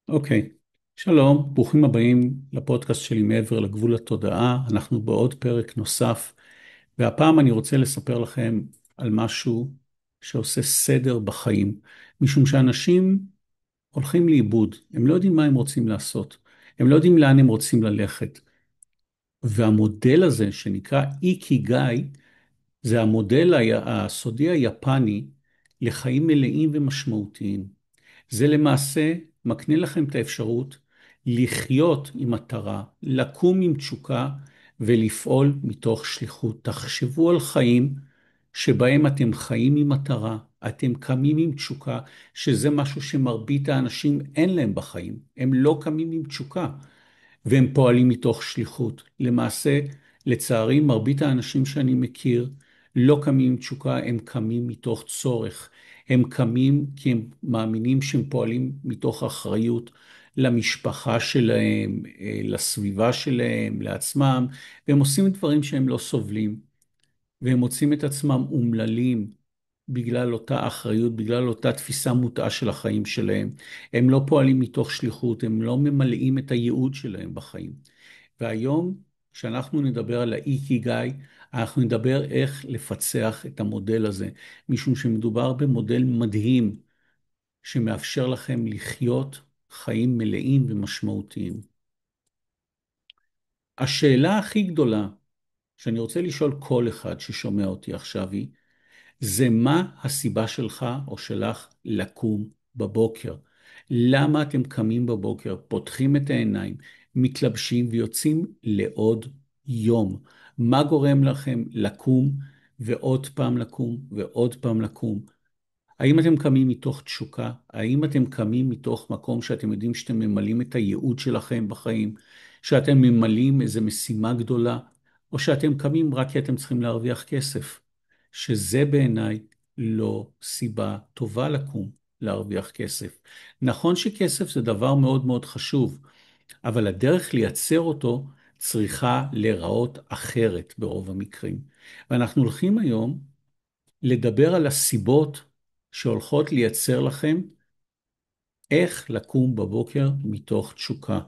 אוקיי, שלום, ברוכים הבאים לפודקאסט שלי מעבר לגבול התודעה. אנחנו בעוד פרק נוסף, והפעם אני רוצה לספר לכם על משהו שעושה סדר בחיים, משום שאנשים הולכים לאיבוד, הם לא יודעים מה הם רוצים לעשות, הם לא יודעים לאן הם רוצים ללכת. והמודל הזה שנקרא איקיגאי, זה המודל הסודי היפני לחיים מלאים ומשמעותיים. זה למעשה מקנה לכם את האפשרות לחיות עם מטרה, לקום עם תשוקה ולפעול מתוך שליחות. תחשבו על חיים שבהם אתם חיים עם מטרה, אתם קמים עם תשוקה, שזה משהו שמרבית האנשים אין להם בחיים. הם לא קמים עם תשוקה. והם פועלים מתוך שליחות. למעשה, לצערי, מרבית האנשים שאני מכיר לא קמים עם תשוקה, הם קמים מתוך צורך. הם קמים כי הם מאמינים שהם פועלים מתוך אחריות למשפחה שלהם, לסביבה שלהם, לעצמם, והם עושים דברים שהם לא סובלים, והם מוצאים את עצמם אומללים בגלל אותה אחריות, בגלל אותה תפיסה מוטעה של החיים שלהם. הם לא פועלים מתוך שליחות, הם לא ממלאים את הייעוד שלהם בחיים. והיום, כשאנחנו נדבר על האיקיגאי, אנחנו נדבר איך לפצח את המודל הזה, משום שמדובר במודל מדהים, שמאפשר לכם לחיות חיים מלאים ומשמעותיים. השאלה הכי גדולה שאני רוצה לשאול כל אחד ששומע אותי עכשיו היא, זה מה הסיבה שלך או שלך לקום בבוקר? למה אתם קמים בבוקר, פותחים את העיניים, מתלבשים ויוצאים לעוד יום? מה גורם לכם לקום ועוד פעם לקום ועוד פעם לקום? האם אתם קמים מתוך תשוקה? האם אתם קמים מתוך מקום שאתם יודעים שאתם ממלאים את הייעוד שלכם בחיים? שאתם ממלאים איזו משימה גדולה? או שאתם קמים רק כי אתם צריכים להרוויח כסף? שזה בעיניי לא סיבה טובה לקום, להרוויח כסף. נכון שכסף זה דבר מאוד מאוד חשוב, אבל הדרך לייצר אותו צריכה להיראות אחרת ברוב המקרים. ואנחנו הולכים היום לדבר על הסיבות שהולכות לייצר לכם איך לקום בבוקר מתוך תשוקה,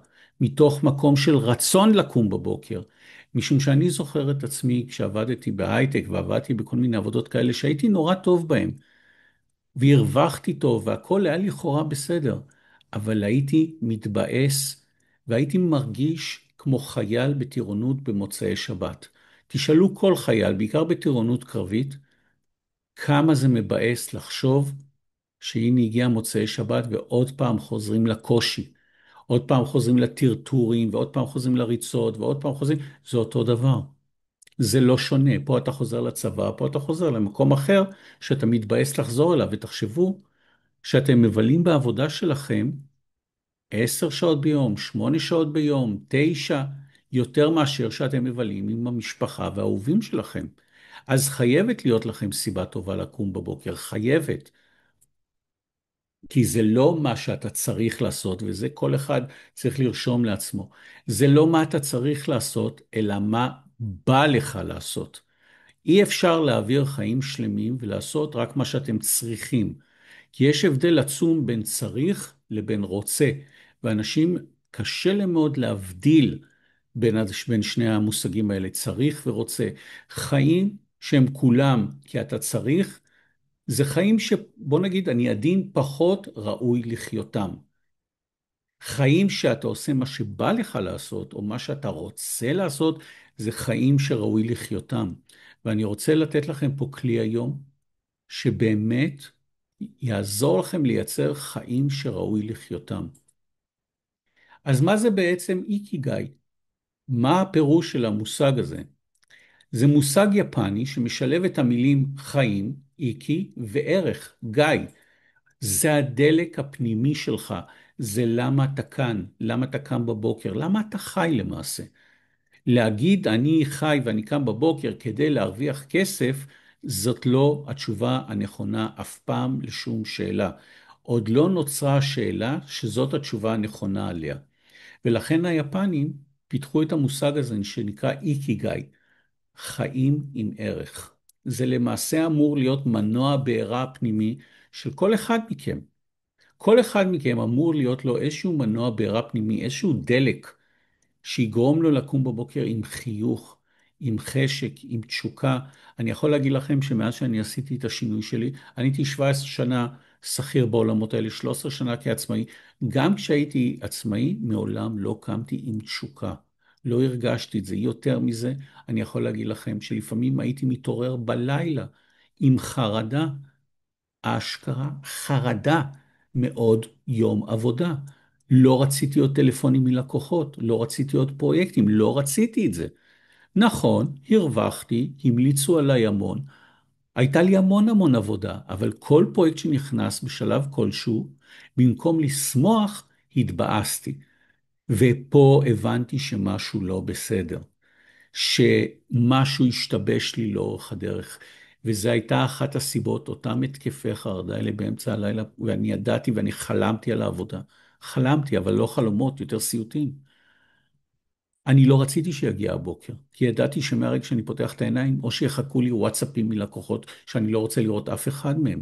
מתוך מקום של רצון לקום בבוקר. משום שאני זוכר את עצמי כשעבדתי בהייטק ועבדתי בכל מיני עבודות כאלה שהייתי נורא טוב בהן, והרווחתי טוב והכל היה לכאורה בסדר, אבל הייתי מתבאס והייתי מרגיש כמו חייל בטירונות במוצאי שבת. תשאלו כל חייל, בעיקר בטירונות קרבית, כמה זה מבאס לחשוב שהנה הגיע מוצאי שבת ועוד פעם חוזרים לקושי, עוד פעם חוזרים לטרטורים ועוד פעם חוזרים לריצות ועוד פעם חוזרים, זה אותו דבר. זה לא שונה, פה אתה חוזר לצבא, פה אתה חוזר למקום אחר שאתה מתבאס לחזור אליו, ותחשבו שאתם מבלים בעבודה שלכם 10 שעות ביום, 8 שעות ביום, 9, יותר מאשר שאתם מבלים עם המשפחה והאהובים שלכם. אז חייבת להיות לכם סיבה טובה לקום בבוקר, חייבת. כי זה לא מה שאתה צריך לעשות, וזה כל אחד צריך לרשום לעצמו. זה לא מה אתה צריך לעשות, אלא מה בא לך לעשות. אי אפשר להעביר חיים שלמים ולעשות רק מה שאתם צריכים. כי יש הבדל עצום בין צריך לבין רוצה. ואנשים קשה להם מאוד להבדיל בין שני המושגים האלה, צריך ורוצה. חיים שהם כולם כי אתה צריך, זה חיים שבוא נגיד אני עדין פחות ראוי לחיותם. חיים שאתה עושה מה שבא לך לעשות, או מה שאתה רוצה לעשות, זה חיים שראוי לחיותם. ואני רוצה לתת לכם פה כלי היום, שבאמת יעזור לכם לייצר חיים שראוי לחיותם. אז מה זה בעצם איקיגאי? מה הפירוש של המושג הזה? זה מושג יפני שמשלב את המילים חיים, איקי, וערך, גיא. זה הדלק הפנימי שלך, זה למה אתה כאן, למה אתה קם בבוקר, למה אתה חי למעשה. להגיד אני חי ואני קם בבוקר כדי להרוויח כסף, זאת לא התשובה הנכונה אף פעם לשום שאלה. עוד לא נוצרה השאלה שזאת התשובה הנכונה עליה. ולכן היפנים פיתחו את המושג הזה שנקרא איקיגאי, חיים עם ערך. זה למעשה אמור להיות מנוע בעירה הפנימי של כל אחד מכם. כל אחד מכם אמור להיות לו איזשהו מנוע בעירה פנימי, איזשהו דלק שיגרום לו לקום בבוקר עם חיוך, עם חשק, עם תשוקה. אני יכול להגיד לכם שמאז שאני עשיתי את השינוי שלי, אני הייתי 17 שנה שכיר בעולמות האלה, 13 שנה כעצמאי. גם כשהייתי עצמאי, מעולם לא קמתי עם תשוקה. לא הרגשתי את זה. יותר מזה, אני יכול להגיד לכם שלפעמים הייתי מתעורר בלילה עם חרדה, אשכרה חרדה מעוד יום עבודה. לא רציתי עוד טלפונים מלקוחות, לא רציתי עוד פרויקטים, לא רציתי את זה. נכון, הרווחתי, המליצו עליי המון, הייתה לי המון עבודה, אבל כל פרויקט שנכנס בשלב כלשהו, במקום לשמוח, התבאסתי. ופה הבנתי שמשהו לא בסדר. שמשהו השתבש לי לאורך הדרך. וזו הייתה אחת הסיבות, אותם התקפי חרדה האלה באמצע הלילה, ואני ידעתי ואני חלמתי על העבודה. חלמתי, אבל לא חלומות, יותר סיוטים. אני לא רציתי שיגיע הבוקר, כי ידעתי שמהרגע שאני פותח את העיניים, או שיחכו לי וואטסאפים מלקוחות, שאני לא רוצה לראות אף אחד מהם,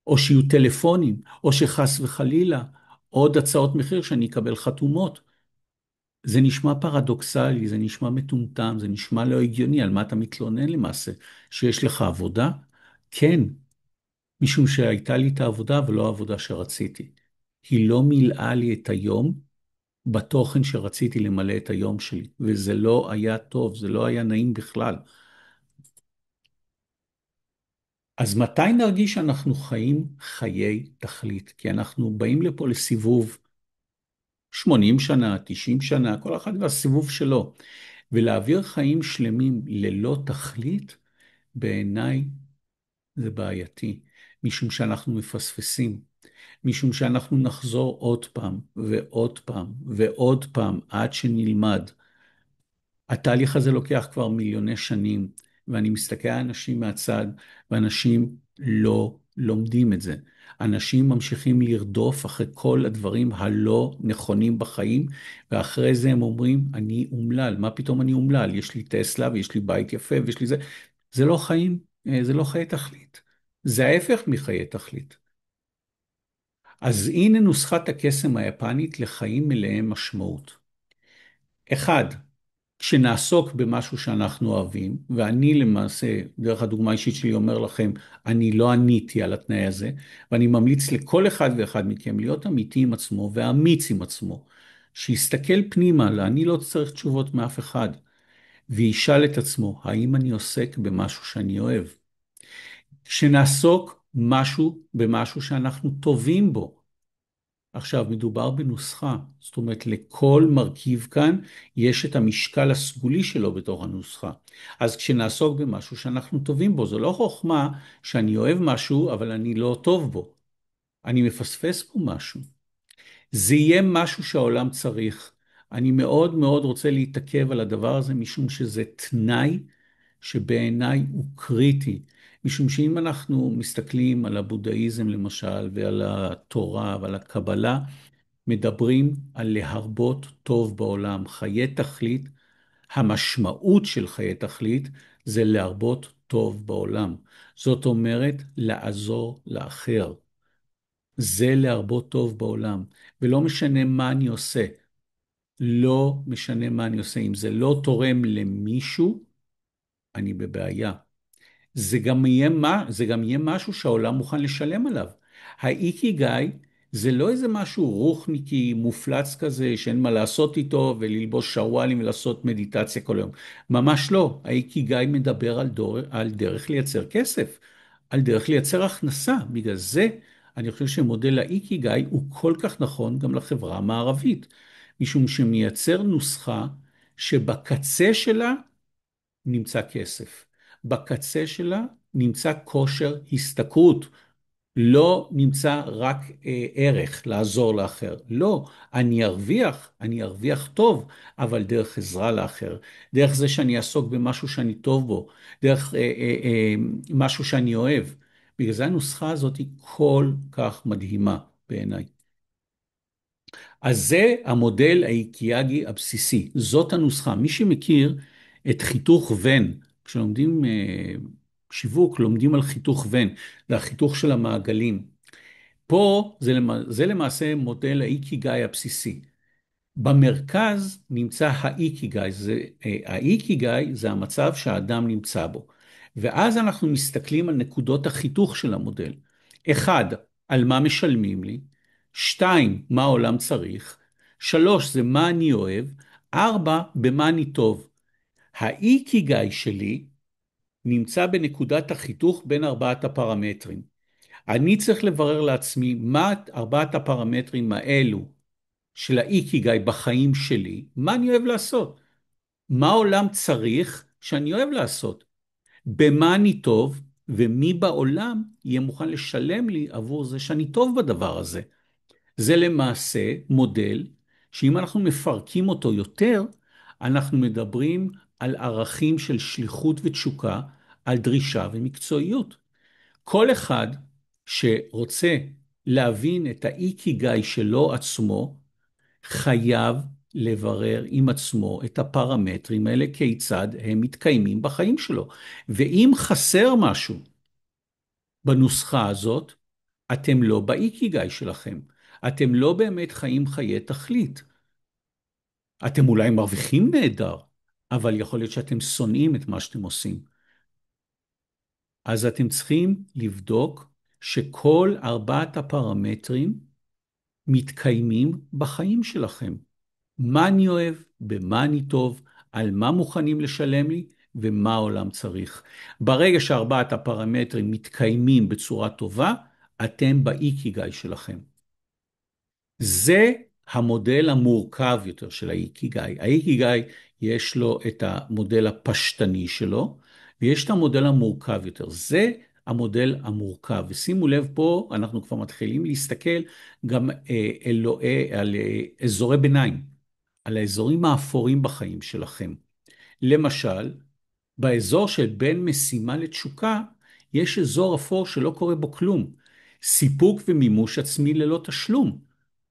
או שיהיו טלפונים, או שחס וחלילה, עוד הצעות מחיר שאני אקבל חתומות. זה נשמע פרדוקסלי, זה נשמע מטומטם, זה נשמע לא הגיוני, על מה אתה מתלונן למעשה? שיש לך עבודה? כן, משום שהייתה לי את העבודה ולא העבודה שרציתי. היא לא מילאה לי את היום בתוכן שרציתי למלא את היום שלי, וזה לא היה טוב, זה לא היה נעים בכלל. אז מתי נרגיש שאנחנו חיים חיי תכלית? כי אנחנו באים לפה לסיבוב 80 שנה, 90 שנה, כל אחד והסיבוב שלו. ולהעביר חיים שלמים ללא תכלית, בעיניי זה בעייתי, משום שאנחנו מפספסים, משום שאנחנו נחזור עוד פעם ועוד פעם ועוד פעם עד שנלמד. התהליך הזה לוקח כבר מיליוני שנים, ואני מסתכל על אנשים מהצד, ואנשים לא לומדים את זה. אנשים ממשיכים לרדוף אחרי כל הדברים הלא נכונים בחיים, ואחרי זה הם אומרים, אני אומלל. מה פתאום אני אומלל? יש לי טסלה, ויש לי בית יפה, ויש לי זה. זה לא חיים, זה לא חיי תכלית. זה ההפך מחיי תכלית. אז הנה נוסחת הקסם היפנית לחיים מלאי משמעות. אחד, כשנעסוק במשהו שאנחנו אוהבים, ואני למעשה, דרך הדוגמה האישית שלי אומר לכם, אני לא עניתי על התנאי הזה, ואני ממליץ לכל אחד ואחד מכם להיות אמיתי עם עצמו ואמיץ עם עצמו, שיסתכל פנימה, אני לא צריך תשובות מאף אחד, וישאל את עצמו, האם אני עוסק במשהו שאני אוהב? כשנעסוק במשהו שאנחנו טובים בו, עכשיו, מדובר בנוסחה, זאת אומרת, לכל מרכיב כאן יש את המשקל הסגולי שלו בתוך הנוסחה. אז כשנעסוק במשהו שאנחנו טובים בו, זו לא חוכמה שאני אוהב משהו, אבל אני לא טוב בו. אני מפספס פה משהו. זה יהיה משהו שהעולם צריך. אני מאוד רוצה להתעכב על הדבר הזה, משום שזה תנאי שבעיניי הוא קריטי. משום שאם אנחנו מסתכלים על הבודהיזם למשל, ועל התורה ועל הקבלה, מדברים על להרבות טוב בעולם, חיי תכלית. המשמעות של חיי תכלית זה להרבות טוב בעולם. זאת אומרת, לעזור לאחר. זה להרבות טוב בעולם. ולא משנה מה אני עושה. לא משנה מה אני עושה. אם זה לא תורם למישהו, אני בבעיה. זה גם יהיה משהו שהעולם מוכן לשלם עליו. האיקיגאי זה לא איזה משהו רוחניקי, מופלץ כזה, שאין מה לעשות איתו, וללבוש שוואלים ולעשות מדיטציה כל היום. ממש לא. האיקיגאי מדבר על דרך לייצר כסף, על דרך לייצר הכנסה. בגלל זה אני חושב שמודל האיקיגאי הוא כל כך נכון גם לחברה המערבית, משום שמייצר נוסחה שבקצה שלה נמצא כסף. בקצה שלה נמצא כושר השתכרות. לא נמצא רק ערך לעזור לאחר. לא, אני ארוויח טוב, אבל דרך עזרה לאחר. דרך זה שאני אעסוק במשהו שאני טוב בו. דרך משהו שאני אוהב. בגלל זה הנוסחה הזאת היא כל כך מדהימה בעיניי. אז זה המודל האיקיאגי הבסיסי, זאת הנוסחה. מי שמכיר את חיתוך ון, כשלומדים שיווק, לומדים על חיתוך ון, זה החיתוך של המעגלים. פה זה למעשה מודל האיקיגאי הבסיסי. במרכז נמצא האיקיגאי, האיקיגאי זה המצב שהאדם נמצא בו. ואז אנחנו מסתכלים על נקודות החיתוך של המודל. אחד, על מה משלמים לי, שתיים, מה העולם צריך, שלוש, זה מה אני אוהב, ארבע, במה אני טוב. האיקיגאי שלי נמצא בנקודת החיתוך בין ארבעת הפרמטרים. אני צריך לברר לעצמי מה ארבעת הפרמטרים האלו של האיקיגאי בחיים שלי, מה אני אוהב לעשות, מה העולם צריך שאני אוהב לעשות, במה אני טוב, ומי בעולם יהיה מוכן לשלם לי עבור זה שאני טוב בדבר הזה. זה למעשה מודל שאם אנחנו מפרקים אותו יותר, אנחנו מדברים על ערכים של שליחות ותשוקה, על דרישה ומקצועיות. כל אחד שרוצה להבין את האיקיגאי שלו עצמו, חייב לברר עם עצמו את הפרמטרים האלה, כיצד הם מתקיימים בחיים שלו. ואם חסר משהו בנוסחה הזאת, אתם לא באיקיגאי שלכם. אתם לא באמת חיים חיי תכלית. אתם אולי מרוויחים נהדר, אבל יכול להיות שאתם שונאים את מה שאתם עושים. אז אתם צריכים לבדוק שכל ארבעת הפרמטרים מתקיימים בחיים שלכם. מה אני אוהב, במה אני טוב, על מה מוכנים לשלם לי ומה העולם צריך. ברגע שארבעת הפרמטרים מתקיימים בצורה טובה, אתם באיקיגאי שלכם. זה המודל המורכב יותר של האיקיגאי. האיקיגאי יש לו את המודל הפשטני שלו, ויש את המודל המורכב יותר. זה המודל המורכב. ושימו לב פה, אנחנו כבר מתחילים להסתכל גם על אזורי ביניים, על האזורים האפורים בחיים שלכם. למשל, באזור של בין משימה לתשוקה, יש אזור אפור שלא קורה בו כלום. סיפוק ומימוש עצמי ללא תשלום.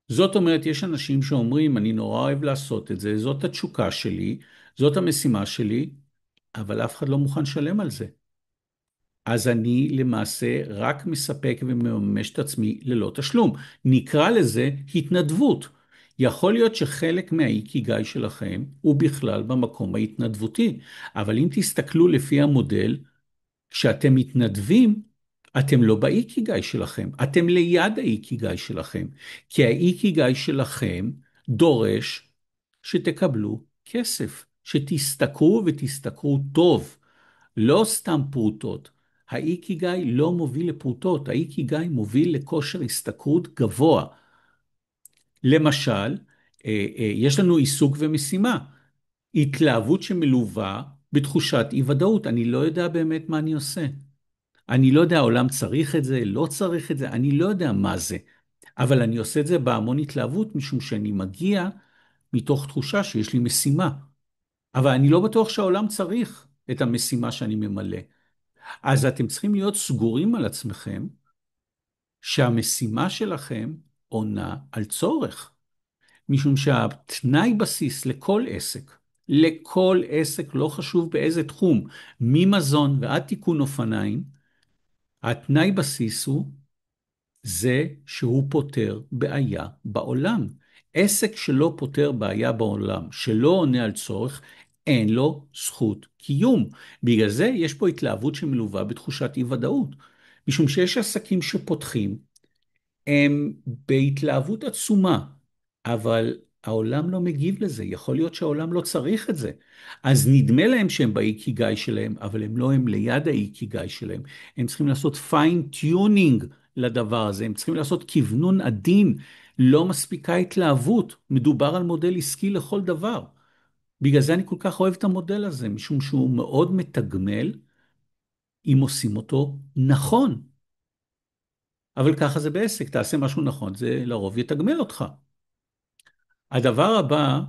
זאת אומרת, יש אנשים שאומרים, אני נורא אוהב לעשות את זה, זאת התשוקה שלי, זאת המשימה שלי, אבל אף אחד לא מוכן לשלם על זה. אז אני למעשה רק מספק ומממש את עצמי ללא תשלום. נקרא לזה התנדבות. יכול להיות שחלק מהאיקיגאי שלכם הוא בכלל במקום ההתנדבותי, אבל אם תסתכלו לפי המודל, כשאתם מתנדבים, אתם לא באיקיגאי שלכם, אתם ליד האיקיגאי שלכם, כי האיקיגאי שלכם דורש שתקבלו כסף, שתסתכרו ותסתכרו טוב, לא סתם פרוטות. האיקיגאי לא מוביל לפרוטות, האיקיגאי מוביל לכושר השתכרות גבוה. למשל, יש לנו עיסוק ומשימה, התלהבות שמלווה בתחושת אי ודאות, אני לא יודע באמת מה אני עושה. אני לא יודע, העולם צריך את זה, לא צריך את זה, אני לא יודע מה זה. אבל אני עושה את זה בהמון התלהבות, משום שאני מגיע מתוך תחושה שיש לי משימה. אבל אני לא בטוח שהעולם צריך את המשימה שאני ממלא. אז אתם צריכים להיות סגורים על עצמכם, שהמשימה שלכם עונה על צורך. משום שהתנאי בסיס לכל עסק, לא חשוב באיזה תחום, ממזון ועד תיקון אופניים, התנאי בסיס הוא זה שהוא פותר בעיה בעולם. עסק שלא פותר בעיה בעולם, שלא עונה על צורך, אין לו זכות קיום. בגלל זה יש פה התלהבות שמלווה בתחושת אי ודאות. משום שיש עסקים שפותחים, הם בהתלהבות עצומה, אבל העולם לא מגיב לזה, יכול להיות שהעולם לא צריך את זה. אז נדמה להם שהם באיקיגאי שלהם, אבל הם ליד האיקיגאי שלהם. הם צריכים לעשות פיין טיונינג לדבר הזה, הם צריכים לעשות כוונון עדין, לא מספיקה התלהבות, מדובר על מודל עסקי לכל דבר. בגלל זה אני כל כך אוהב את המודל הזה, משום שהוא מאוד מתגמל אם עושים אותו נכון. אבל ככה זה בעסק, תעשה משהו נכון, זה לרוב יתגמל אותך. הדבר הבא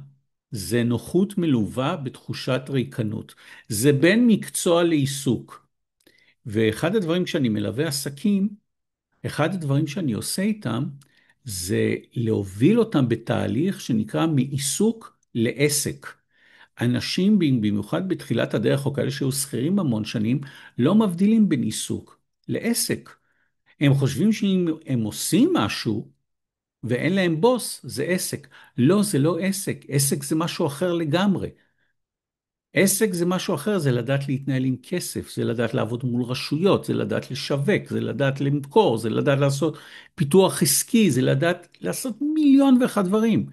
זה נוחות מלווה בתחושת ריקנות. זה בין מקצוע לעיסוק. ואחד הדברים כשאני מלווה עסקים, אחד הדברים שאני עושה איתם, זה להוביל אותם בתהליך שנקרא מעיסוק לעסק. אנשים, במיוחד בתחילת הדרך, או כאלה שהיו שכירים המון שנים, לא מבדילים בין עיסוק לעסק. הם חושבים שאם הם עושים משהו ואין להם בוס, זה עסק. לא, זה לא עסק. עסק זה משהו אחר לגמרי. עסק זה משהו אחר, זה לדעת להתנהל עם כסף, זה לדעת לעבוד מול רשויות, זה לדעת לשווק, זה לדעת למכור, זה לדעת לעשות פיתוח עסקי, זה לדעת לעשות מיליון ואחד דברים.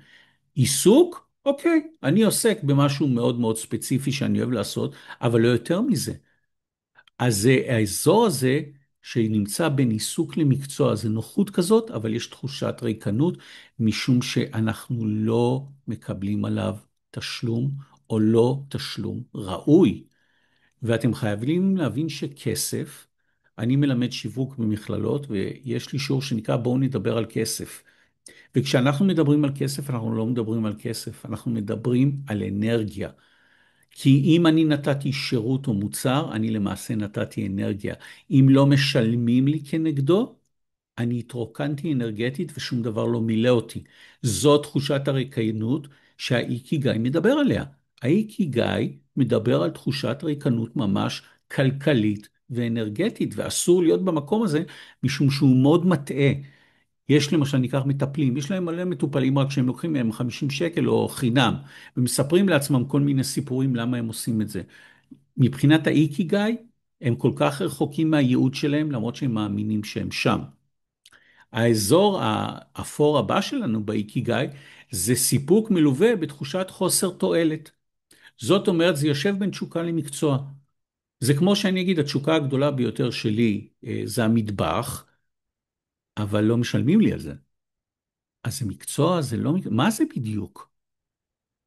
עיסוק? אוקיי, אני עוסק במשהו מאוד מאוד ספציפי שאני אוהב לעשות, אבל לא יותר מזה. אז האזור הזה שנמצא בין עיסוק למקצוע, זה נוחות כזאת, אבל יש תחושת ריקנות, משום שאנחנו לא מקבלים עליו תשלום, או לא תשלום ראוי. ואתם חייבים להבין שכסף, אני מלמד שיווק במכללות, ויש לי שיעור שנקרא בואו נדבר על כסף. וכשאנחנו מדברים על כסף, אנחנו לא מדברים על כסף, אנחנו מדברים על אנרגיה. כי אם אני נתתי שירות או מוצר, אני למעשה נתתי אנרגיה. אם לא משלמים לי כנגדו, אני התרוקנתי אנרגטית ושום דבר לא מילא אותי. זו תחושת הריקנות שהאיקיגאי מדבר עליה. האיקיגאי מדבר על תחושת ריקנות ממש כלכלית ואנרגטית, ואסור להיות במקום הזה משום שהוא מאוד מטעה. יש למשל, ניקח מטפלים, יש להם מלא מטופלים רק שהם לוקחים מהם 50 שקל או חינם, ומספרים לעצמם כל מיני סיפורים למה הם עושים את זה. מבחינת האיקיגאי, הם כל כך רחוקים מהייעוד שלהם, למרות שהם מאמינים שהם שם. האזור האפור הבא שלנו באיקיגאי, זה סיפוק מלווה בתחושת חוסר תועלת. זאת אומרת, זה יושב בין תשוקה למקצוע. זה כמו שאני אגיד, התשוקה הגדולה ביותר שלי זה המטבח, אבל לא משלמים לי על זה. אז זה מקצוע, זה לא... מה זה בדיוק?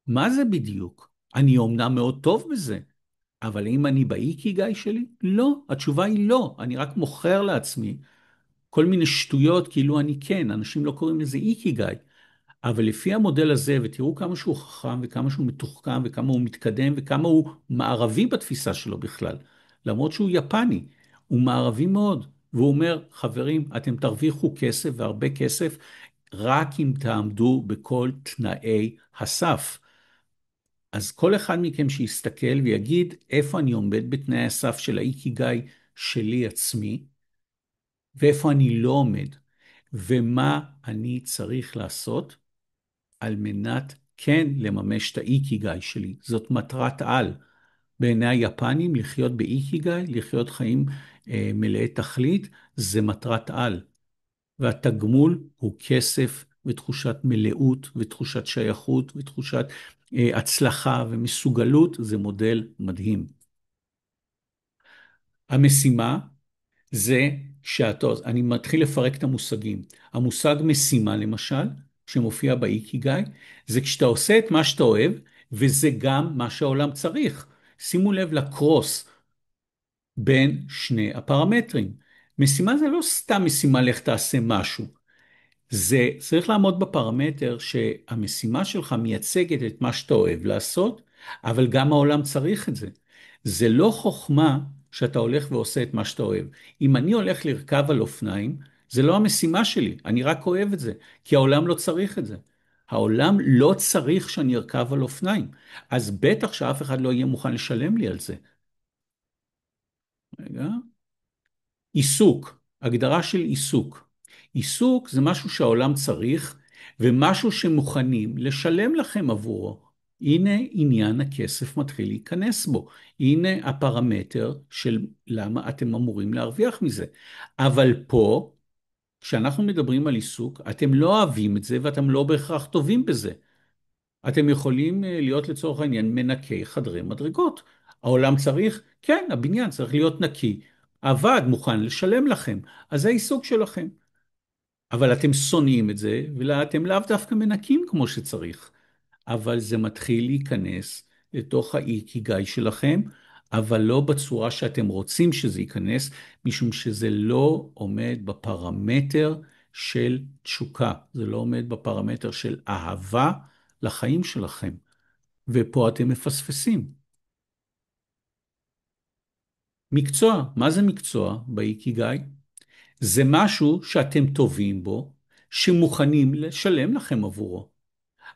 מה זה בדיוק? אני אומנם מאוד טוב בזה, אבל אם אני באיקיגאי שלי? לא, התשובה היא לא. אני רק מוכר לעצמי כל מיני שטויות כאילו אני כן, אנשים לא קוראים לזה איקיגאי. אבל לפי המודל הזה, ותראו כמה שהוא חכם וכמה שהוא מתוחכם וכמה הוא מתקדם וכמה הוא מערבי בתפיסה שלו בכלל, למרות שהוא יפני, הוא מערבי מאוד. והוא אומר, חברים, אתם תרוויחו כסף והרבה כסף, רק אם תעמדו בכל תנאי הסף. אז כל אחד מכם שיסתכל ויגיד איפה אני עומד בתנאי הסף של האיקיגאי שלי עצמי, ואיפה אני לא עומד, ומה אני צריך לעשות על מנת כן לממש את האיקיגאי שלי. זאת מטרת על. בעיני היפנים לחיות באיקיגאי, לחיות חיים מלאי תכלית, זה מטרת על. והתגמול הוא כסף ותחושת מלאות ותחושת שייכות ותחושת הצלחה ומסוגלות, זה מודל מדהים. המשימה זה אני מתחיל לפרק את המושגים. המושג משימה למשל, שמופיע באיקיגאי, זה כשאתה עושה את מה שאתה אוהב, וזה גם מה שהעולם צריך. שימו לב לקרוס בין שני הפרמטרים. משימה זה לא סתם משימה לך תעשה משהו. זה צריך לעמוד בפרמטר שהמשימה שלך מייצגת את מה שאתה אוהב לעשות, אבל גם העולם צריך את זה. זה לא חוכמה שאתה הולך ועושה את מה שאתה אוהב. אם אני הולך לרכב על אופניים, זה לא המשימה שלי, אני רק אוהב את זה, כי העולם לא צריך את זה. העולם לא צריך שאני ארכב על אופניים, אז בטח שאף אחד לא יהיה מוכן לשלם לי על זה. רגע. עיסוק, הגדרה של עיסוק. עיסוק זה משהו שהעולם צריך, ומשהו שמוכנים לשלם לכם עבורו. הנה עניין הכסף מתחיל להיכנס בו. הנה הפרמטר של למה אתם אמורים להרוויח מזה. אבל פה, כשאנחנו מדברים על עיסוק, אתם לא אוהבים את זה ואתם לא בהכרח טובים בזה. אתם יכולים להיות לצורך העניין מנקי חדרי מדרגות. העולם צריך, כן, הבניין צריך להיות נקי. הוועד מוכן לשלם לכם, אז זה העיסוק שלכם. אבל אתם שונאים את זה, ואתם לאו דווקא מנקים כמו שצריך. אבל זה מתחיל להיכנס לתוך האיקיגאי שלכם, אבל לא בצורה שאתם רוצים שזה ייכנס, משום שזה לא עומד בפרמטר של תשוקה, זה לא עומד בפרמטר של אהבה לחיים שלכם, ופה אתם מפספסים. מקצוע, מה זה מקצוע באיקיגאי? זה משהו שאתם טובים בו, שמוכנים לשלם לכם עבורו.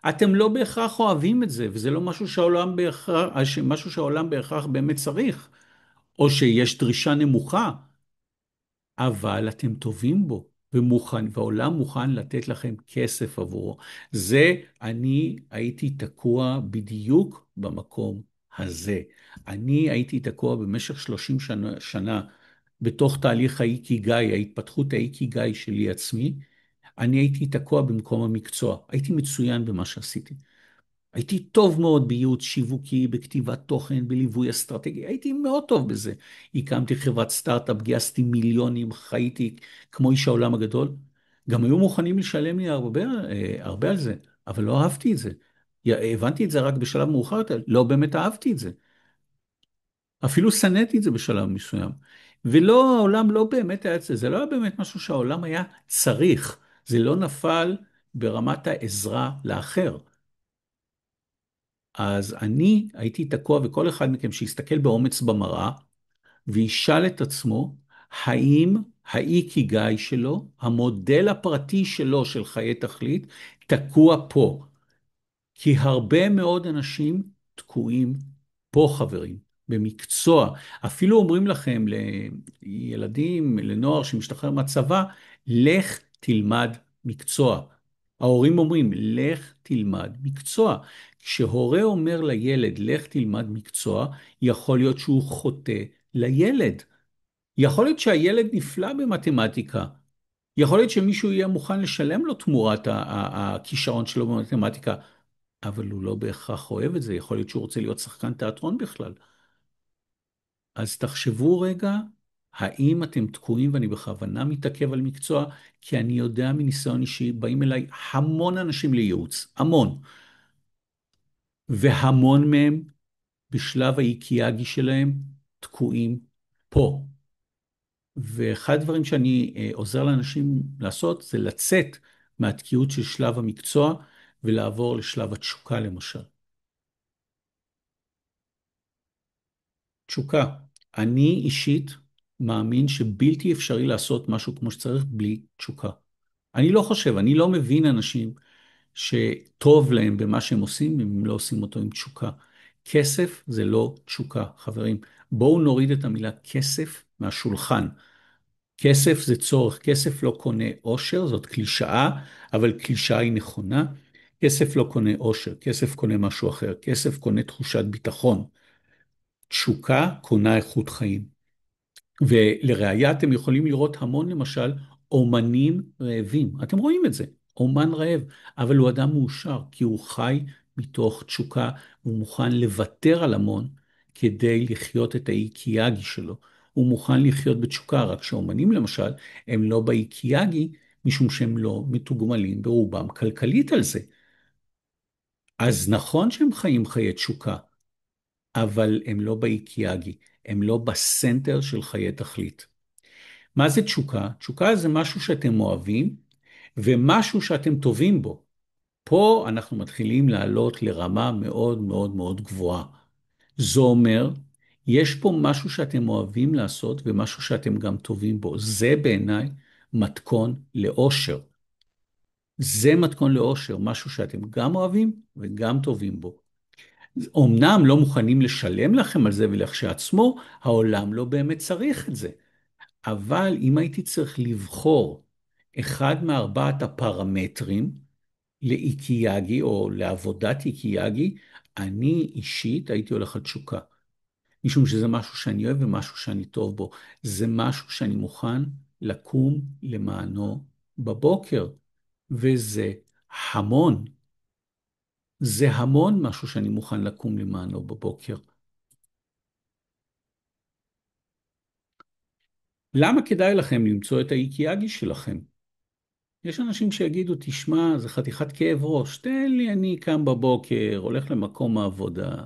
אתם לא בהכרח אוהבים את זה, וזה לא משהו שהעולם בהכרח באמת צריך, או שיש דרישה נמוכה. אבל אתם טובים בו, והעולם מוכן לתת לכם כסף עבורו. זה, אני הייתי תקוע בדיוק במקום הזה. אני הייתי תקוע במשך 30 שנה בתוך תהליך האיקיגאי, ההתפתחות האיקיגאי שלי עצמי. אני הייתי תקוע במקום המקצוע, הייתי מצוין במה שעשיתי. הייתי טוב מאוד בייעוץ שיווקי, בכתיבת תוכן, בליווי אסטרטגי, הייתי מאוד טוב בזה. הקמתי חברת סטארט-אפ, גייסתי מיליונים, חייתי כמו איש העולם הגדול. גם היו מוכנים לשלם לי הרבה על זה, אבל לא אהבתי את זה. הבנתי את זה רק בשלב מאוחר יותר, לא באמת אהבתי את זה. אפילו שנאתי את זה בשלב מסוים. ולא, העולם לא באמת היה זה לא היה באמת משהו שהעולם היה צריך. זה לא נפל ברמת העזרה לאחר. אז אני הייתי תקוע, וכל אחד מכם שיסתכל באומץ במראה, וישאל את עצמו, האם האיקיגאי שלו, המודל הפרטי שלו של חיי תכלית, תקוע פה. כי הרבה מאוד אנשים תקועים פה, חברים, במקצוע. אפילו אומרים לכם, לילדים, לנוער שמשתחרר מהצבא, לך תלמד מקצוע. ההורים אומרים, לך תלמד מקצוע. כשהורה אומר לילד, לך תלמד מקצוע, יכול להיות שהוא חוטא לילד. יכול להיות שהילד נפלא במתמטיקה. יכול להיות שמישהו יהיה מוכן לשלם לו תמורת הכישרון שלו במתמטיקה, אבל הוא לא בהכרח אוהב את זה. יכול להיות שהוא רוצה להיות שחקן תיאטרון בכלל. אז תחשבו רגע, האם אתם תקועים, ואני בכוונה מתעכב על מקצוע, כי אני יודע מניסיון אישי, באים אליי המון אנשים לייעוץ, המון. והמון מהם, בשלב האיקיאגי שלהם, תקועים פה. ואחד הדברים שאני עוזר לאנשים לעשות, זה לצאת מהתקיעות של שלב המקצוע, ולעבור לשלב התשוקה למשל. תשוקה. אני אישית מאמין שבלתי אפשרי לעשות משהו כמו שצריך בלי תשוקה. אני לא חושב, אני לא מבין אנשים שטוב להם במה שהם עושים, אם הם לא עושים אותו עם תשוקה. כסף זה לא תשוקה, חברים. בואו נוריד את המילה כסף מהשולחן. כסף זה צורך, כסף לא קונה אושר, זאת קלישאה, אבל קלישאה היא נכונה. כסף לא קונה אושר, כסף קונה משהו אחר, כסף קונה תחושת ביטחון. תשוקה קונה איכות חיים. ולראיה אתם יכולים לראות המון למשל אומנים רעבים. אתם רואים את זה, אומן רעב, אבל הוא אדם מאושר, כי הוא חי מתוך תשוקה, הוא מוכן לוותר על המון כדי לחיות את האיקיאגי שלו. הוא מוכן לחיות בתשוקה, רק שאומנים למשל, הם לא באיקיאגי, משום שהם לא מתוגמלים ברובם כלכלית על זה. אז נכון שהם חיים חיי תשוקה, אבל הם לא באיקיאגי, הם לא בסנטר של חיי תכלית. מה זה תשוקה? תשוקה זה משהו שאתם אוהבים, ומשהו שאתם טובים בו. פה אנחנו מתחילים לעלות לרמה מאוד מאוד מאוד גבוהה. זה אומר, יש פה משהו שאתם אוהבים לעשות, ומשהו שאתם גם טובים בו. זה בעיניי מתכון לאושר. זה מתכון לאושר, משהו שאתם גם אוהבים וגם טובים בו. אמנם לא מוכנים לשלם לכם על זה ולכשעצמו, העולם לא באמת צריך את זה. אבל אם הייתי צריך לבחור אחד מארבעת הפרמטרים לאיקיאגי או לעבודת איקיאגי, אני אישית הייתי הולך על תשוקה. משום שזה משהו שאני אוהב ומשהו שאני טוב בו. זה משהו שאני מוכן לקום למענו בבוקר. וזה המון. זה המון משהו שאני מוכן לקום למענו בבוקר. למה כדאי לכם למצוא את האיקיאגי שלכם? יש אנשים שיגידו, תשמע, זה חתיכת כאב ראש, תן לי, אני קם בבוקר, הולך למקום העבודה.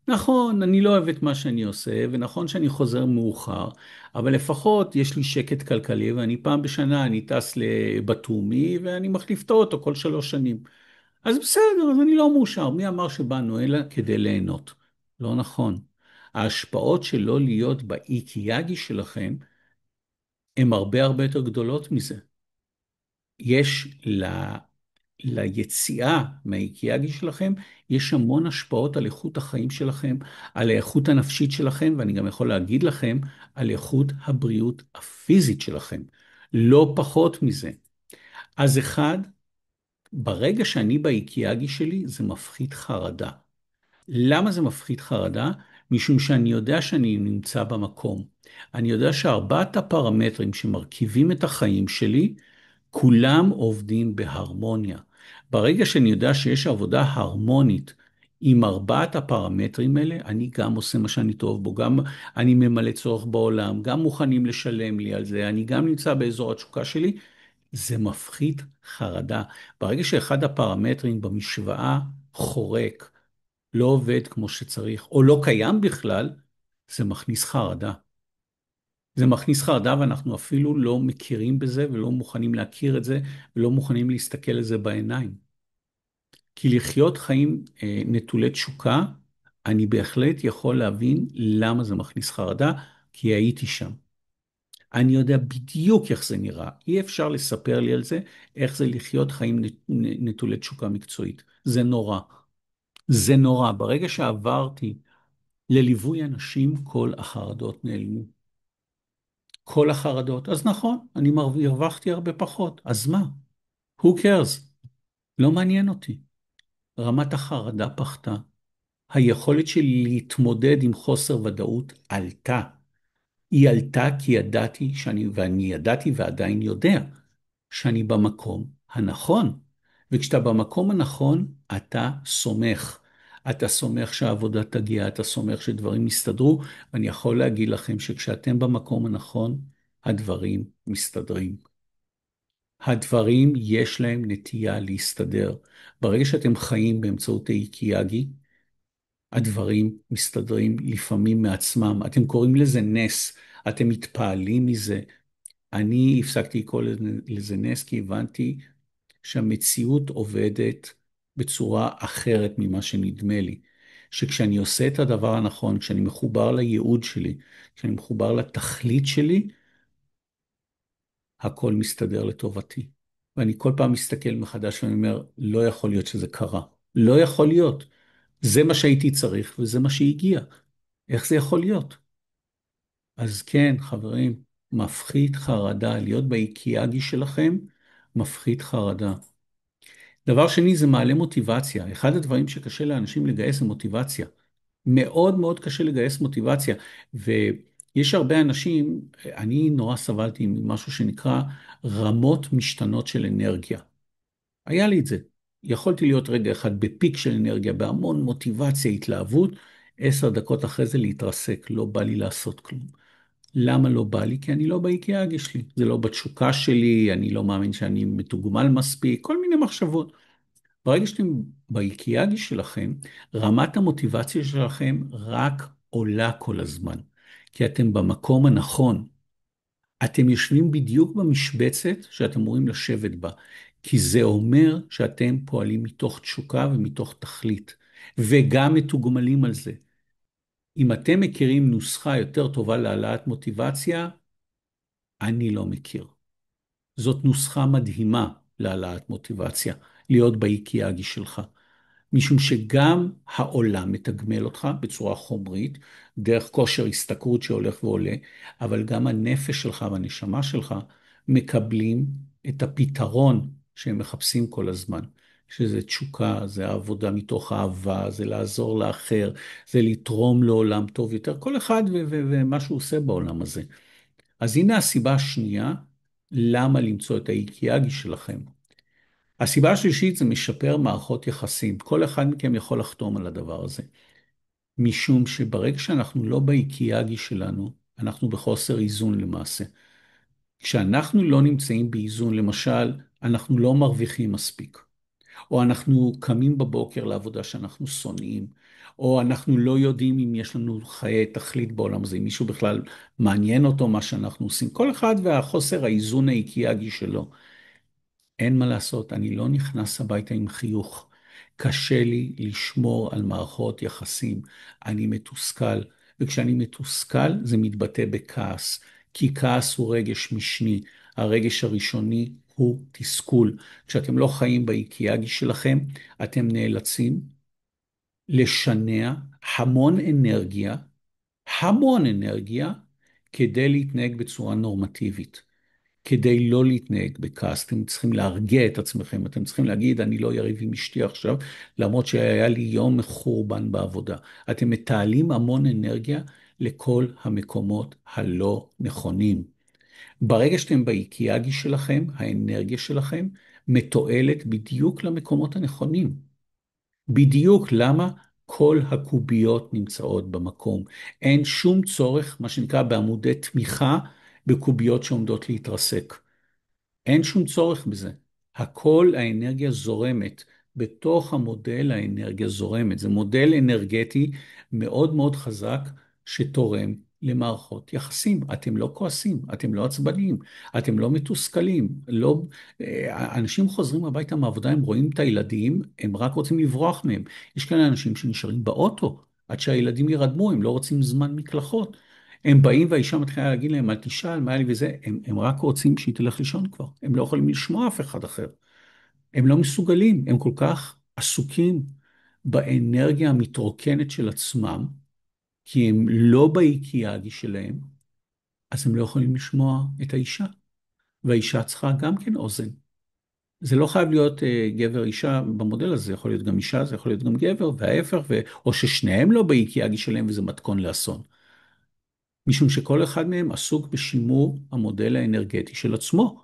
נכון, אני לא אוהב את מה שאני עושה, ונכון שאני חוזר מאוחר, אבל לפחות יש לי שקט כלכלי, ואני פעם בשנה אני טס לבטומי, ואני מחליף את האוטו כל 3 שנים. אז בסדר, אז אני לא מאושר. מי אמר שבאנו אלא כדי ליהנות? לא נכון. ההשפעות של לא להיות באיקיאגי שלכם, הן הרבה הרבה יותר גדולות מזה. יש ליציאה מהאיקיאגי שלכם, יש המון השפעות על איכות החיים שלכם, על האיכות הנפשית שלכם, ואני גם יכול להגיד לכם, על איכות הבריאות הפיזית שלכם, לא פחות מזה. אז אחד, ברגע שאני באיקיאגי שלי, זה מפחית חרדה. למה זה מפחית חרדה? משום שאני יודע שאני נמצא במקום. אני יודע שארבעת הפרמטרים שמרכיבים את החיים שלי, כולם עובדים בהרמוניה. ברגע שאני יודע שיש עבודה הרמונית עם ארבעת הפרמטרים האלה, אני גם עושה מה שאני טוב בו, גם אני ממלא צורך בעולם, גם מוכנים לשלם לי על זה, אני גם נמצא באזור התשוקה שלי, זה מפחית חרדה. ברגע שאחד הפרמטרים במשוואה חורק, לא עובד כמו שצריך, או לא קיים בכלל, זה מכניס חרדה. זה מכניס חרדה ואנחנו אפילו לא מכירים בזה ולא מוכנים להכיר את זה ולא מוכנים להסתכל על זה בעיניים. כי לחיות חיים נטולי תשוקה, אני בהחלט יכול להבין למה זה מכניס חרדה, כי הייתי שם. אני יודע בדיוק איך זה נראה. אי אפשר לספר לי על זה, איך זה לחיות חיים נטולי תשוקה מקצועית. זה נורא. זה נורא. ברגע שעברתי לליווי אנשים, כל החרדות נעלמו. כל החרדות. אז נכון, אני הרווחתי הרבה פחות. אז מה? Who cares? לא מעניין אותי. רמת החרדה פחתה. היכולת שלי להתמודד עם חוסר ודאות עלתה. היא עלתה כי ידעתי ואני ידעתי ועדיין יודע, שאני במקום הנכון. וכשאתה במקום הנכון, אתה סומך. אתה סומך שהעבודה תגיע, אתה סומך שדברים יסתדרו, ואני יכול להגיד לכם שכשאתם במקום הנכון, הדברים מסתדרים. הדברים יש להם נטייה להסתדר. ברגע שאתם חיים באמצעות האיקיאגי, הדברים מסתדרים לפעמים מעצמם. אתם קוראים לזה נס, אתם מתפעלים מזה. אני הפסקתי לקרוא לזה נס כי הבנתי שהמציאות עובדת בצורה אחרת ממה שנדמה לי. שכשאני עושה את הדבר הנכון, כשאני מחובר לייעוד שלי, כשאני מחובר לתכלית שלי, הכל מסתדר לטובתי. ואני כל פעם מסתכל מחדש ואני אומר, לא יכול להיות שזה קרה. לא יכול להיות. זה מה שהייתי צריך וזה מה שהגיע. איך זה יכול להיות? אז כן, חברים, מפחית חרדה. להיות באיקיאגי שלכם, מפחית חרדה. דבר שני, זה מעלה מוטיבציה. אחד הדברים שקשה לאנשים לגייס זה מוטיבציה. מאוד מאוד קשה לגייס מוטיבציה. ויש הרבה אנשים, אני נורא סבלתי ממשהו שנקרא רמות משתנות של אנרגיה. היה לי את זה. יכולתי להיות רגע אחד בפיק של אנרגיה, בהמון מוטיבציה, התלהבות, 10 דקות אחרי זה להתרסק, לא בא לי לעשות כלום. למה לא בא לי? כי אני לא באיקיאגי שלי. זה לא בתשוקה שלי, אני לא מאמין שאני מתוגמל מספיק, כל מיני מחשבות. ברגע שאתם באיקיאגי שלכם, רמת המוטיבציה שלכם רק עולה כל הזמן. כי אתם במקום הנכון. אתם יושבים בדיוק במשבצת שאתם אמורים לשבת בה. כי זה אומר שאתם פועלים מתוך תשוקה ומתוך תכלית. וגם מתוגמלים על זה. אם אתם מכירים נוסחה יותר טובה להעלאת מוטיבציה, אני לא מכיר. זאת נוסחה מדהימה להעלאת מוטיבציה, להיות באיקיאגי שלך. משום שגם העולם מתגמל אותך בצורה חומרית, דרך כושר השתכרות שהולך ועולה, אבל גם הנפש שלך והנשמה שלך מקבלים את הפתרון שהם מחפשים כל הזמן. שזה תשוקה, זה העבודה מתוך אהבה, זה לעזור לאחר, זה לתרום לעולם טוב יותר, כל אחד ומה שהוא עושה בעולם הזה. אז הנה הסיבה השנייה, למה למצוא את האיקיאגי שלכם. הסיבה השלישית זה משפר מערכות יחסים. כל אחד מכם יכול לחתום על הדבר הזה. משום שברגע שאנחנו לא באיקיאגי שלנו, אנחנו בחוסר איזון למעשה. כשאנחנו לא נמצאים באיזון, למשל, אנחנו לא מרוויחים מספיק. או אנחנו קמים בבוקר לעבודה שאנחנו שונאים, או אנחנו לא יודעים אם יש לנו חיי תכלית בעולם הזה, אם מישהו בכלל מעניין אותו מה שאנחנו עושים. כל אחד והחוסר האיזון האיקיאגי שלו. אין מה לעשות, אני לא נכנס הביתה עם חיוך. קשה לי לשמור על מערכות יחסים. אני מתוסכל, וכשאני מתוסכל זה מתבטא בכעס, כי כעס הוא רגש משני. הרגש הראשוני הוא תסכול. כשאתם לא חיים באיקיאגי שלכם, אתם נאלצים לשנע המון אנרגיה, כדי להתנהג בצורה נורמטיבית. כדי לא להתנהג בכעס, אתם צריכים להרגיע את עצמכם, אתם צריכים להגיד, אני לא יריב עם אשתי עכשיו, למרות שהיה לי יום מחורבן בעבודה. אתם מתעלים המון אנרגיה לכל המקומות הלא נכונים. ברגע שאתם באיקיאגי שלכם, האנרגיה שלכם מתועלת בדיוק למקומות הנכונים. בדיוק למה כל הקוביות נמצאות במקום. אין שום צורך, מה שנקרא בעמודי תמיכה, בקוביות שעומדות להתרסק. אין שום צורך בזה. הכל האנרגיה זורמת. בתוך המודל האנרגיה זורמת. זה מודל אנרגטי מאוד מאוד חזק שתורם למערכות יחסים. אתם לא כועסים, אתם לא עצבניים, אתם לא מתוסכלים. לא, אנשים חוזרים הביתה מהעבודה, הם רואים את הילדים, הם רק רוצים לברוח מהם. יש כאלה אנשים שנשארים באוטו עד שהילדים ירדמו, הם לא רוצים זמן מקלחות. הם באים והאישה מתחילה להגיד להם, אל תשאל, מה היה לי וזה, הם רק רוצים שהיא תלך לישון כבר. הם לא יכולים לשמוע אף אחד אחר. הם לא מסוגלים, הם כל כך עסוקים באנרגיה המתרוקנת של עצמם, כי הם לא באיקיאגי שלהם, אז הם לא יכולים לשמוע את האישה. והאישה צריכה גם כן אוזן. זה לא חייב להיות גבר אישה במודל הזה, זה יכול להיות גם אישה, זה יכול להיות גם גבר, וההפך, או ששניהם לא באיקיאגי שלהם וזה מתכון לאסון. משום שכל אחד מהם עסוק בשימור המודל האנרגטי של עצמו.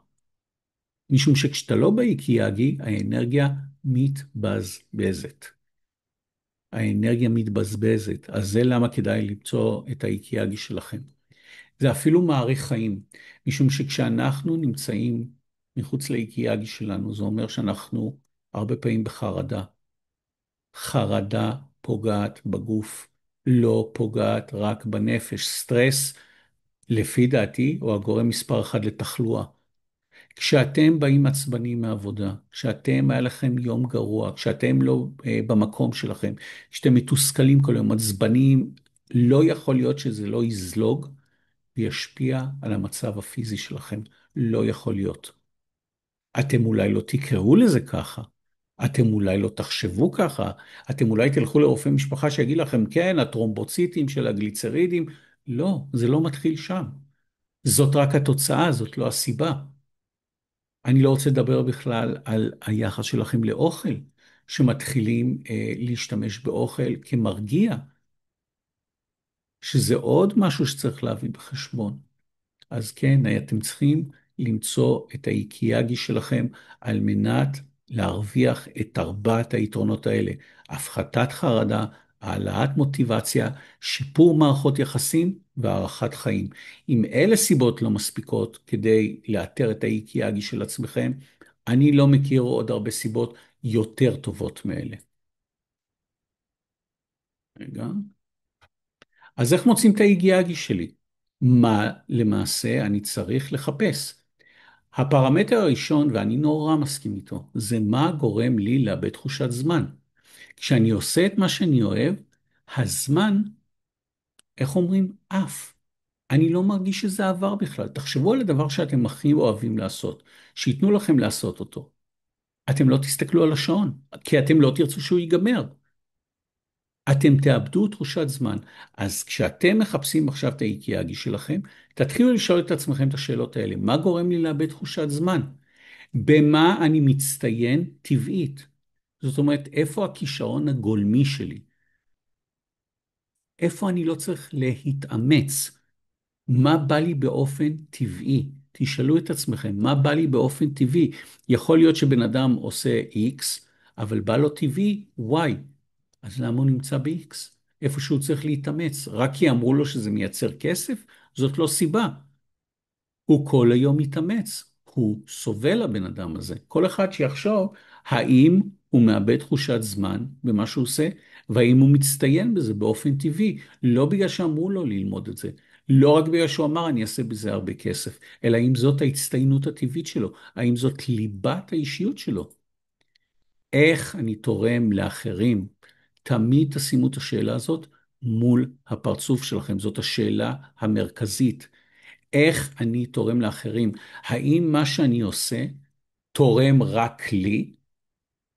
משום שכשאתה לא באיקיאגי, האנרגיה מתבזבזת. האנרגיה מתבזבזת, אז זה למה כדאי למצוא את האיקיאגי שלכם. זה אפילו מאריך חיים, משום שכשאנחנו נמצאים מחוץ לאיקיאגי שלנו, זה אומר שאנחנו הרבה פעמים בחרדה. חרדה פוגעת בגוף, לא פוגעת רק בנפש. סטרס, לפי דעתי, הוא הגורם מספר אחד לתחלואה. כשאתם באים עצבנים מעבודה, כשאתם היה לכם יום גרוע, כשאתם לא במקום שלכם, כשאתם מתוסכלים כל יום, עצבנים, לא יכול להיות שזה לא יזלוג וישפיע על המצב הפיזי שלכם. לא יכול להיות. אתם אולי לא תקראו לזה ככה, אתם אולי לא תחשבו ככה, אתם אולי תלכו לרופא משפחה שיגיד לכם, כן, הטרומבוציטים של הגליצרידים, לא, זה לא מתחיל שם. זאת רק התוצאה, זאת לא הסיבה. אני לא רוצה לדבר בכלל על היחס שלכם לאוכל, שמתחילים להשתמש באוכל כמרגיע, שזה עוד משהו שצריך להביא בחשבון. אז כן, אתם צריכים למצוא את האיקיאגי שלכם על מנת להרוויח את ארבעת היתרונות האלה. הפחתת חרדה, העלאת מוטיבציה, שיפור מערכות יחסים והארכת חיים. אם אלה סיבות לא מספיקות כדי לאתר את האיקיאגי של עצמכם, אני לא מכיר עוד הרבה סיבות יותר טובות מאלה. רגע. אז איך מוצאים את האיקיאגי שלי? מה למעשה אני צריך לחפש? הפרמטר הראשון, ואני נורא מסכים איתו, זה מה גורם לי לאבד תחושת זמן. כשאני עושה את מה שאני אוהב, הזמן, איך אומרים? עף. אני לא מרגיש שזה עבר בכלל. תחשבו על הדבר שאתם הכי אוהבים לעשות, שיתנו לכם לעשות אותו. אתם לא תסתכלו על השעון, כי אתם לא תרצו שהוא ייגמר. אתם תאבדו תחושת זמן. אז כשאתם מחפשים עכשיו את האיקיאגי שלכם, תתחילו לשאול את עצמכם את השאלות האלה. מה גורם לי לאבד תחושת זמן? במה אני מצטיין טבעית? זאת אומרת, איפה הכישרון הגולמי שלי? איפה אני לא צריך להתאמץ? מה בא לי באופן טבעי? תשאלו את עצמכם, מה בא לי באופן טבעי? יכול להיות שבן אדם עושה X, אבל בא לו טבעי Y. אז למה הוא נמצא ב-X? איפה שהוא צריך להתאמץ. רק כי אמרו לו שזה מייצר כסף? זאת לא סיבה. הוא כל היום מתאמץ. הוא סובל הבן אדם הזה. כל אחד שיחשוב האם הוא מאבד תחושת זמן במה שהוא עושה, והאם הוא מצטיין בזה באופן טבעי, לא בגלל שאמרו לו ללמוד את זה, לא רק בגלל שהוא אמר אני אעשה בזה הרבה כסף, אלא האם זאת ההצטיינות הטבעית שלו, האם זאת ליבת האישיות שלו. איך אני תורם לאחרים? תמיד תשימו את השאלה הזאת מול הפרצוף שלכם, זאת השאלה המרכזית. איך אני תורם לאחרים? האם מה שאני עושה תורם רק לי?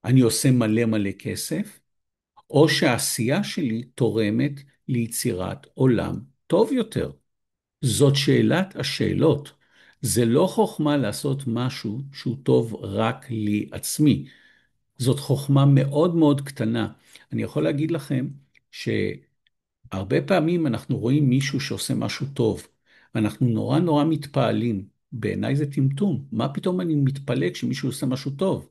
אני עושה מלא מלא כסף? או שהעשייה שלי תורמת ליצירת עולם טוב יותר? זאת שאלת השאלות. זה לא חוכמה לעשות משהו שהוא טוב רק לי עצמי. זאת חוכמה מאוד מאוד קטנה. אני יכול להגיד לכם שהרבה פעמים אנחנו רואים מישהו שעושה משהו טוב, ואנחנו נורא נורא מתפעלים. בעיניי זה טמטום. מה פתאום אני מתפלא כשמישהו עושה משהו טוב?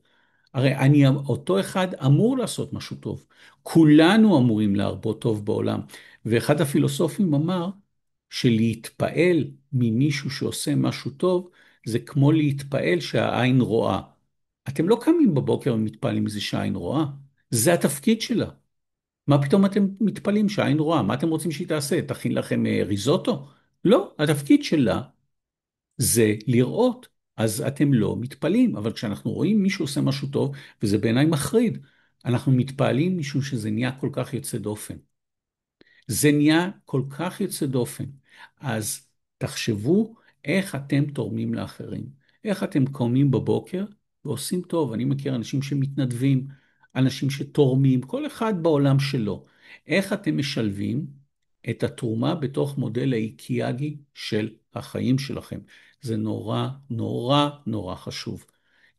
הרי אותו אחד אמור לעשות משהו טוב. כולנו אמורים להרבות טוב בעולם. ואחד הפילוסופים אמר שלהתפעל ממישהו שעושה משהו טוב, זה כמו להתפעל שהעין רואה. אתם לא קמים בבוקר ומתפעלים מזה שהעין רואה. זה התפקיד שלה. מה פתאום אתם מתפעלים שהעין רואה? מה אתם רוצים שהיא תעשה? תכין לכם ריזוטו? לא, התפקיד שלה זה לראות, אז אתם לא מתפעלים, אבל כשאנחנו רואים מישהו עושה משהו טוב, וזה בעיניי מחריד, אנחנו מתפעלים משום שזה נהיה כל כך יוצא דופן. זה נהיה כל כך יוצא דופן. אז תחשבו איך אתם תורמים לאחרים. איך אתם קמים בבוקר ועושים טוב. אני מכיר אנשים שמתנדבים, אנשים שתורמים, כל אחד בעולם שלו. איך אתם משלבים את התרומה בתוך מודל האיקיאגי של החיים שלכם. זה נורא, נורא, נורא חשוב.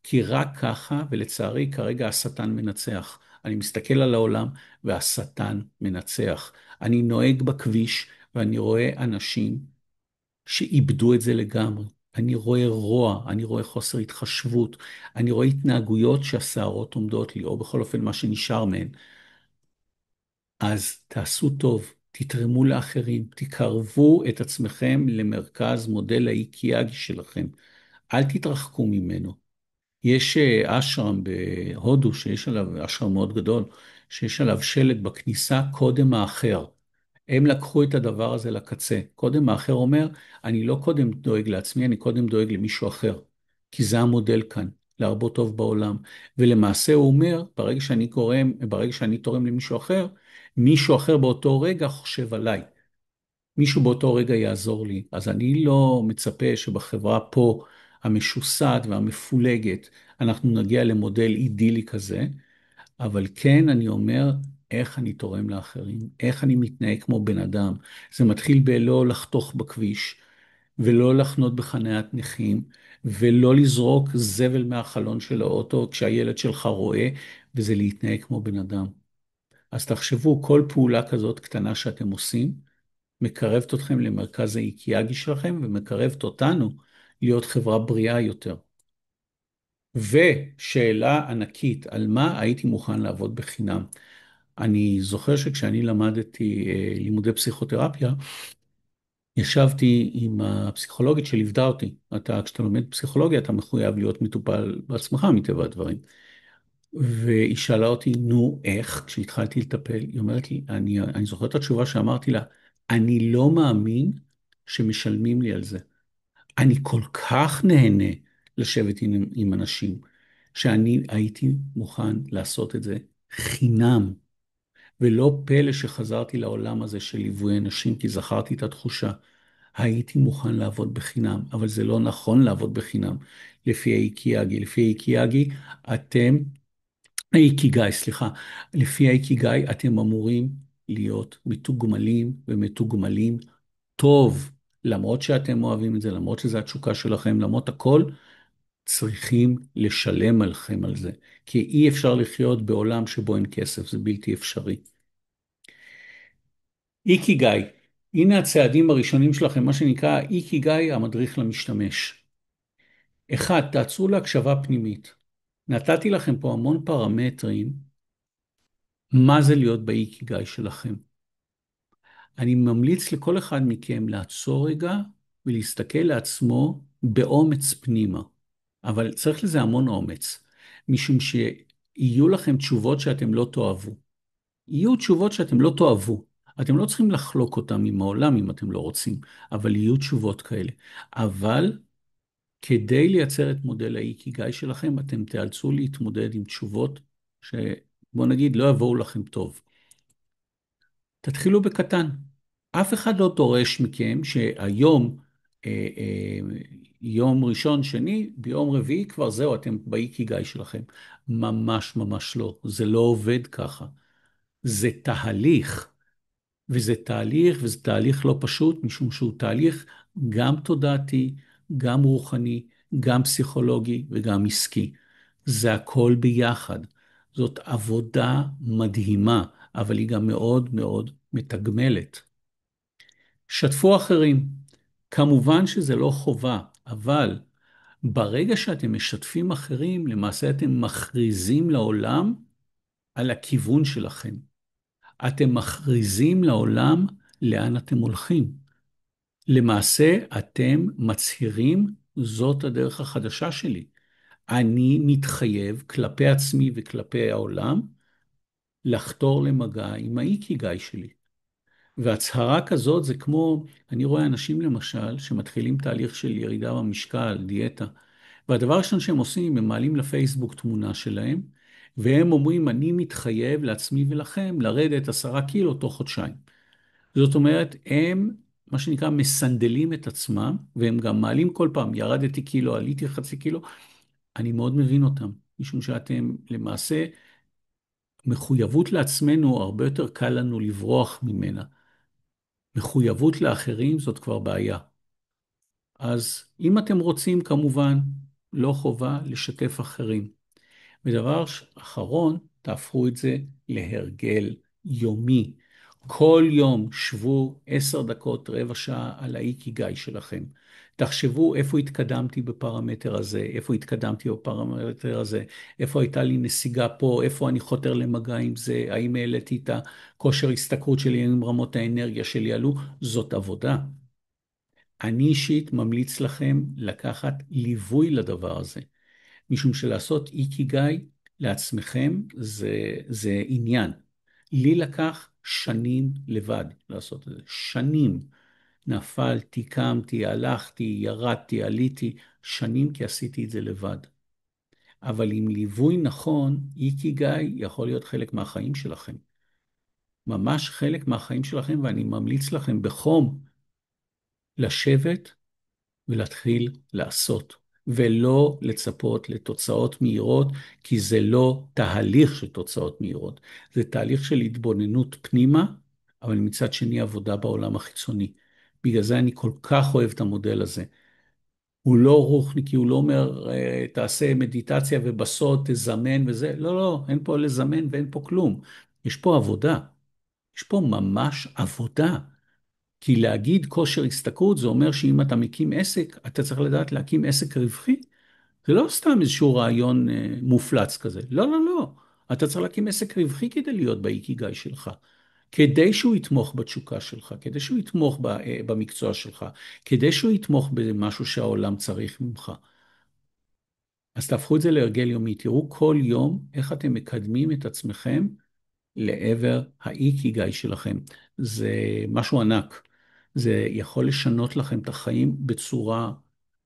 כי רק ככה, ולצערי כרגע השטן מנצח. אני מסתכל על העולם והשטן מנצח. אני נוהג בכביש ואני רואה אנשים שאיבדו את זה לגמרי. אני רואה רוע, אני רואה חוסר התחשבות, אני רואה התנהגויות שהשערות עומדות לי, או בכל אופן מה שנשאר מהן. אז תעשו טוב, תתרמו לאחרים, תקרבו את עצמכם למרכז מודל האיקיאגי שלכם. אל תתרחקו ממנו. יש אשרם בהודו, שיש עליו, אשרם מאוד גדול, שיש עליו שלט בכניסה, קודם האחר. הם לקחו את הדבר הזה לקצה. קודם האחר אומר, אני לא קודם דואג לעצמי, אני קודם דואג למישהו אחר. כי זה המודל כאן, להרבות טוב בעולם. ולמעשה הוא אומר, ברגע שאני תורם למישהו אחר, מישהו אחר באותו רגע חושב עליי. מישהו באותו רגע יעזור לי. אז אני לא מצפה שבחברה פה, המשוסעת והמפולגת, אנחנו נגיע למודל אידילי כזה, אבל כן אני אומר, איך אני תורם לאחרים, איך אני מתנהג כמו בן אדם. זה מתחיל בלא לחתוך בכביש, ולא לחנות בחניית נכים, ולא לזרוק זבל מהחלון של האוטו כשהילד שלך רואה, וזה להתנהג כמו בן אדם. אז תחשבו, כל פעולה כזאת קטנה שאתם עושים, מקרבת אתכם למרכז האיקיאגי שלכם, ומקרבת אותנו להיות חברה בריאה יותר. ושאלה ענקית, על מה הייתי מוכן לעבוד בחינם? אני זוכר שכשאני למדתי לימודי פסיכותרפיה, ישבתי עם הפסיכולוגית שליוותה אותי. כשאתה לומד פסיכולוגיה, אתה מחויב להיות מטופל בעצמך מטבע הדברים. והיא שאלה אותי, נו, איך? כשהתחלתי לטפל, היא אומרת לי, אני זוכר את התשובה שאמרתי לה, אני לא מאמין שמשלמים לי על זה. אני כל כך נהנה לשבת עם אנשים, שאני הייתי מוכן לעשות את זה חינם. ולא פלא שחזרתי לעולם הזה של ליווי אנשים, כי זכרתי את התחושה. הייתי מוכן לעבוד בחינם, אבל זה לא נכון לעבוד בחינם, לפי האיקיאגי. לפי האיקיאגי, האיקיגאי, סליחה. לפי האיקיגאי, אתם אמורים להיות מתוגמלים ומתוגמלים טוב. למרות שאתם אוהבים את זה, למרות שזו התשוקה שלכם, למרות הכל, צריכים לשלם עליכם על זה. כי אי אפשר לחיות בעולם שבו אין כסף, זה בלתי אפשרי. איקיגאי, הנה הצעדים הראשונים שלכם, מה שנקרא איקיגאי המדריך למשתמש. אחד, תעצרו להקשבה פנימית. נתתי לכם פה המון פרמטרים, מה זה להיות באיקיגאי שלכם. אני ממליץ לכל אחד מכם לעצור רגע ולהסתכל לעצמו באומץ פנימה. אבל צריך לזה המון אומץ, משום שיהיו לכם תשובות שאתם לא תאהבו. יהיו תשובות שאתם לא תאהבו. אתם לא צריכים לחלוק אותם עם העולם אם אתם לא רוצים, אבל יהיו תשובות כאלה. אבל כדי לייצר את מודל האיקיגאי שלכם, אתם תיאלצו להתמודד עם תשובות שבוא נגיד לא יבואו לכם טוב. תתחילו בקטן. אף אחד לא דורש מכם שהיום, יום ראשון, שני, ביום רביעי כבר זהו, אתם באיקיגאי שלכם. ממש ממש לא. זה לא עובד ככה. זה תהליך. וזה תהליך לא פשוט, משום שהוא תהליך גם תודעתי, גם רוחני, גם פסיכולוגי וגם עסקי. זה הכל ביחד. זאת עבודה מדהימה, אבל היא גם מאוד מאוד מתגמלת. שתפו אחרים. כמובן שזה לא חובה, אבל ברגע שאתם משתפים אחרים, למעשה אתם מכריזים לעולם על הכיוון שלכם. אתם מכריזים לעולם לאן אתם הולכים. למעשה אתם מצהירים, זאת הדרך החדשה שלי. אני מתחייב כלפי עצמי וכלפי העולם לחתור למגע עם האיקיגאי שלי. והצהרה כזאת זה כמו, אני רואה אנשים למשל שמתחילים תהליך של ירידה במשקל, דיאטה, והדבר הראשון שהם עושים, הם מעלים לפייסבוק תמונה שלהם, והם אומרים, אני מתחייב לעצמי ולכם לרדת 10 קילו תוך חודשיים. זאת אומרת, הם, מה שנקרא, מסנדלים את עצמם, והם גם מעלים כל פעם, ירדתי קילו, עליתי חצי קילו, אני מאוד מבין אותם, משום שאתם למעשה, מחויבות לעצמנו, הרבה יותר קל לנו לברוח ממנה. מחויבות לאחרים זאת כבר בעיה. אז אם אתם רוצים, כמובן, לא חובה לשתף אחרים. ודבר אחרון, תהפכו את זה להרגל יומי. כל יום שבו 10 דקות, רבע שעה על האיקיגאי שלכם. תחשבו איפה התקדמתי בפרמטר הזה, איפה התקדמתי בפרמטר הזה, איפה הייתה לי נסיגה פה, איפה אני חותר למגע עם זה, האם העליתי את הכושר הסתכרות שלי, האם רמות האנרגיה שלי עלו, זאת עבודה. אני אישית ממליץ לכם לקחת ליווי לדבר הזה. משום שלעשות איקיגאי לעצמכם זה עניין. לי לקח שנים לבד לעשות את זה. שנים. נפלתי, קמתי, הלכתי, ירדתי, עליתי. שנים כי עשיתי את זה לבד. אבל עם ליווי נכון, איקיגאי יכול להיות חלק מהחיים שלכם. ממש חלק מהחיים שלכם, ואני ממליץ לכם בחום לשבת ולהתחיל לעשות, ולא לצפות לתוצאות מהירות, כי זה לא תהליך של תוצאות מהירות, זה תהליך של התבוננות פנימה, אבל מצד שני עבודה בעולם החיצוני. בגלל זה אני כל כך אוהב את המודל הזה. הוא לא רוחניקי, הוא לא אומר, תעשה מדיטציה ובסוד תזמן וזה, לא, לא, אין פה לזמן ואין פה כלום. יש פה עבודה, יש פה ממש עבודה. כי להגיד כושר השתכרות, זה אומר שאם אתה מקים עסק, אתה צריך לדעת להקים עסק רווחי. זה לא סתם איזשהו רעיון מופלץ כזה. לא, לא, לא. אתה צריך להקים עסק רווחי כדי להיות באיקיגאי שלך. כדי שהוא יתמוך בתשוקה שלך, כדי שהוא יתמוך במקצוע שלך, כדי שהוא יתמוך במשהו שהעולם צריך ממך. אז תהפכו את זה להרגל יומי. תראו כל יום איך אתם מקדמים את עצמכם לעבר האיקיגאי שלכם. זה משהו ענק. זה יכול לשנות לכם את החיים בצורה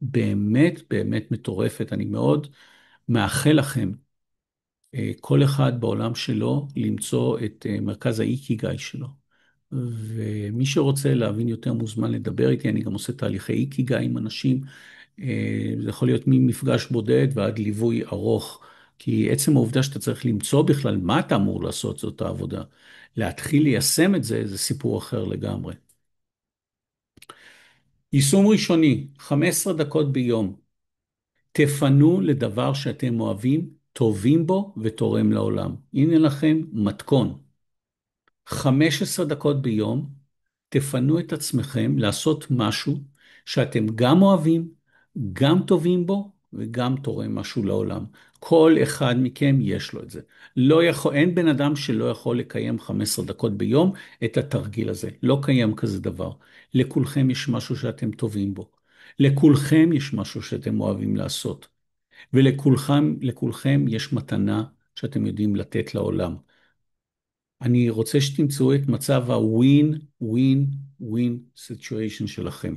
באמת באמת מטורפת. אני מאוד מאחל לכם, כל אחד בעולם שלו, למצוא את מרכז האיקיגאי שלו. ומי שרוצה להבין יותר מוזמן לדבר איתי, אני גם עושה תהליכי איקיגאי עם אנשים. זה יכול להיות ממפגש בודד ועד ליווי ארוך, כי עצם העובדה שאתה צריך למצוא בכלל מה אתה אמור לעשות, זאת העבודה. להתחיל ליישם את זה, זה סיפור אחר לגמרי. יישום ראשוני, 15 דקות ביום. תפנו לדבר שאתם אוהבים, טובים בו ותורם לעולם. הנה לכם מתכון. 15 דקות ביום, תפנו את עצמכם לעשות משהו שאתם גם אוהבים, גם טובים בו וגם תורם משהו לעולם. כל אחד מכם יש לו את זה. אין בן אדם שלא יכול לקיים 15 דקות ביום את התרגיל הזה. לא קיים כזה דבר. לכולכם יש משהו שאתם טובים בו. לכולכם יש משהו שאתם אוהבים לעשות. ולכולכם יש מתנה שאתם יודעים לתת לעולם. אני רוצה שתמצאו את מצב ה-win-win-win situation שלכם,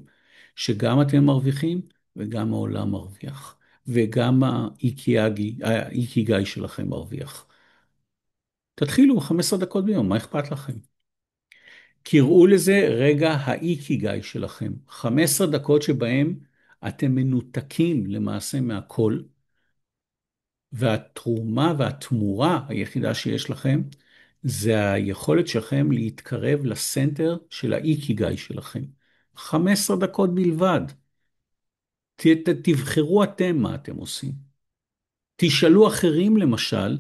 שגם אתם מרוויחים וגם העולם מרוויח, וגם האיקיגאי שלכם מרוויח. תתחילו 15 דקות ביום, מה אכפת לכם? קראו לזה רגע האיקיגאי שלכם, 15 דקות שבהם אתם מנותקים למעשה מהכל, והתרומה והתמורה היחידה שיש לכם, זה היכולת שלכם להתקרב לסנטר של האיקיגאי שלכם. 15 דקות בלבד. תבחרו אתם מה אתם עושים. תשאלו אחרים למשל,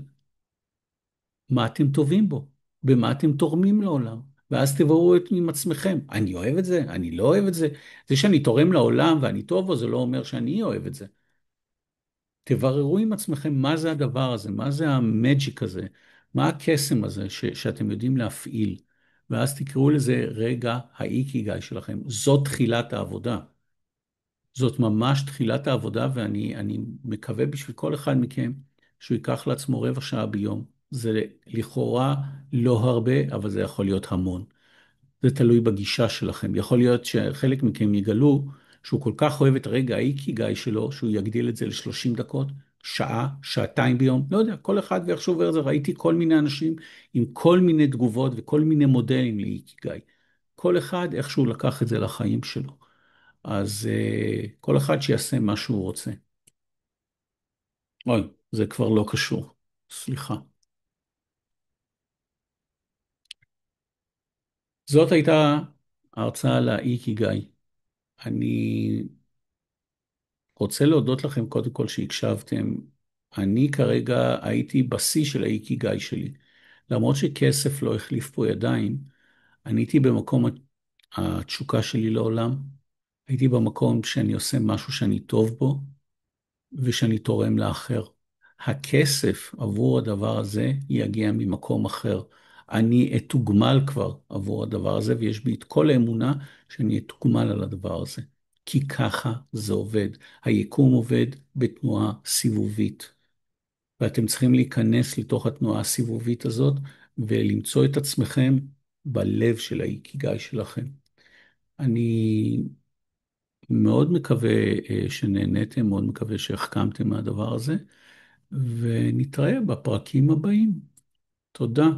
מה אתם טובים בו? במה אתם תורמים לעולם? ואז תבואו עם עצמכם. אני אוהב את זה? אני לא אוהב את זה? זה שאני תורם לעולם ואני טוב בו, זה לא אומר שאני אוהב את זה. תבררו עם עצמכם מה זה הדבר הזה, מה זה המג'יק הזה, מה הקסם הזה שאתם יודעים להפעיל. ואז תקראו לזה רגע האיקיגאי שלכם. זאת תחילת העבודה. זאת ממש תחילת העבודה, ואני מקווה בשביל כל אחד מכם שהוא ייקח לעצמו רבע שעה ביום. זה לכאורה לא הרבה, אבל זה יכול להיות המון. זה תלוי בגישה שלכם. יכול להיות שחלק מכם יגלו שהוא כל כך אוהב את רגע האיקיגאי שלו, שהוא יגדיל את זה ל-30 דקות, שעה, שעתיים ביום, לא יודע, כל אחד ואיך שהוא עובר את זה. ראיתי כל מיני אנשים עם כל מיני תגובות וכל מיני מודלים לאיקיגאי. כל אחד איכשהו לקח את זה לחיים שלו. אז כל אחד שיעשה מה שהוא רוצה. אוי, זה כבר לא קשור. סליחה. זאת הייתה ההרצאה על האיקיגאי. אני רוצה להודות לכם קודם כל שהקשבתם. אני כרגע הייתי בשיא של האיקיגאי שלי. למרות שכסף לא החליף פה ידיים, אני הייתי במקום התשוקה שלי לעולם. הייתי במקום שאני עושה משהו שאני טוב בו, ושאני תורם לאחר. הכסף עבור הדבר הזה יגיע ממקום אחר. אני אתוגמל כבר עבור הדבר הזה, ויש בי את כל האמונה שאני אתוגמל על הדבר הזה. כי ככה זה עובד. היקום עובד בתנועה סיבובית, ואתם צריכים להיכנס לתוך התנועה הסיבובית הזאת, ולמצוא את עצמכם בלב של האיקיגאי שלכם. אני מאוד מקווה שנהניתם, מאוד מקווה שהחכמתם מהדבר הזה, ונתראה בפרקים הבאים. תודה.